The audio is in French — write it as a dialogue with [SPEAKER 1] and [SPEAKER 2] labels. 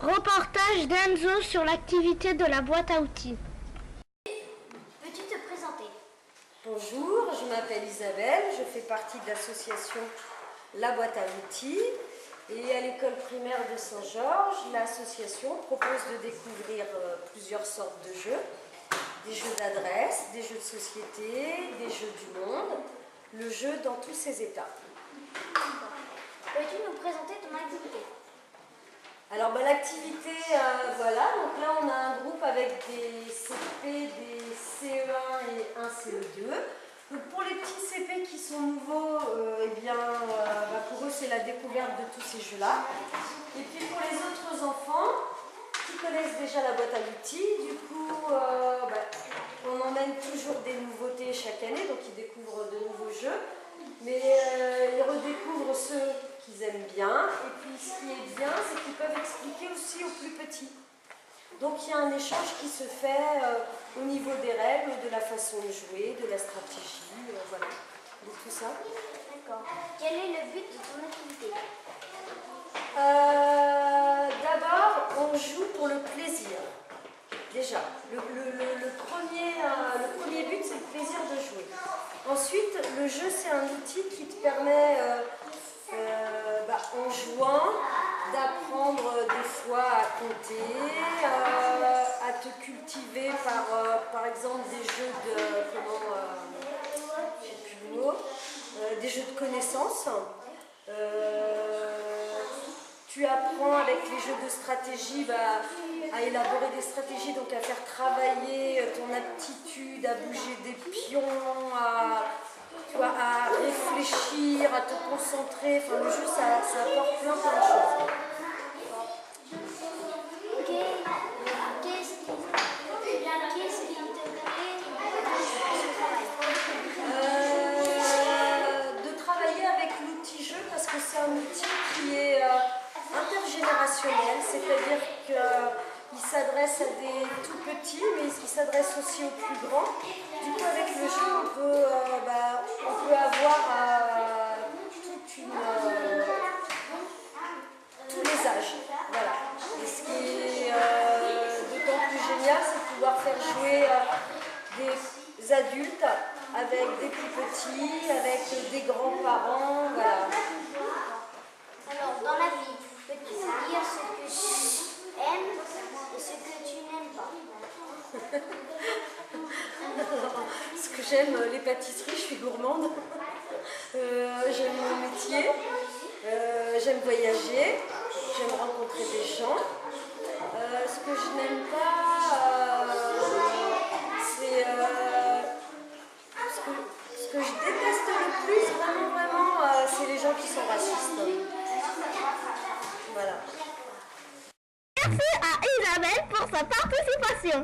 [SPEAKER 1] Reportage d'Enzo sur l'activité de la boîte à outils.
[SPEAKER 2] Peux-tu te présenter?
[SPEAKER 3] Bonjour, je m'appelle Isabelle, je fais partie de l'association La Boîte à Outils. Et à l'école primaire de Saint-Georges, l'association propose de découvrir plusieurs sortes de jeux. Des jeux d'adresse, des jeux de société, des jeux du monde, le jeu dans tous ses états.
[SPEAKER 2] Peux-tu nous présenter ton activité?
[SPEAKER 3] Alors l'activité, voilà, donc là on a un groupe avec des CP, des CE1 et un CE2. Donc pour les petits CP qui sont nouveaux, pour eux c'est la découverte de tous ces jeux-là. Et puis pour les autres enfants qui connaissent déjà la boîte à outils, du coup on emmène toujours des nouveautés chaque année, donc ils découvrent de nouveaux jeux. Mais ils redécouvrent ceux qu'ils aiment bien. Et puis ce qui est bien, c'est qu'ils peuvent expliquer aussi aux plus petits. Donc il y a un échange qui se fait au niveau des règles, de la façon de jouer, de la stratégie, voilà, de tout ça.
[SPEAKER 2] D'accord. Quel est le but de ton activité?
[SPEAKER 3] D'abord, on joue pour le plaisir. Déjà, le premier but, c'est le plaisir de jouer. Ensuite, le jeu, c'est un outil qui te permet, en jouant, d'apprendre des fois à compter, à te cultiver par exemple des jeux des jeux de connaissances. Tu apprends avec les jeux de stratégie à élaborer des stratégies, donc à faire travailler ton aptitude, à bouger des pions, à réfléchir, à te concentrer. Enfin, le jeu, ça apporte plein de choses.
[SPEAKER 2] Qu'est-ce qui te plaît
[SPEAKER 3] de travailler avec l'outil-jeu, parce que c'est un outil qui est intergénérationnel, c'est-à-dire qu'il s'adresse à des tout petits, mais il s'adresse aussi aux plus grands. Du coup, avec le jeu, on peut avoir tous les âges. Voilà. Et ce qui est d'autant plus génial, c'est de pouvoir faire jouer des adultes avec des plus petits, avec des grands-parents. Voilà.
[SPEAKER 2] Alors, dans la vie, peux-tu nous dire ce que tu aimes et ce que tu n'aimes pas?
[SPEAKER 3] Ce que j'aime, les pâtisseries, je suis gourmande. J'aime mon métier, j'aime voyager, j'aime rencontrer des gens. Ce que je n'aime pas, c'est ce que je déteste le plus, vraiment, c'est les gens qui sont racistes. Voilà.
[SPEAKER 1] Merci à Isabelle pour sa participation.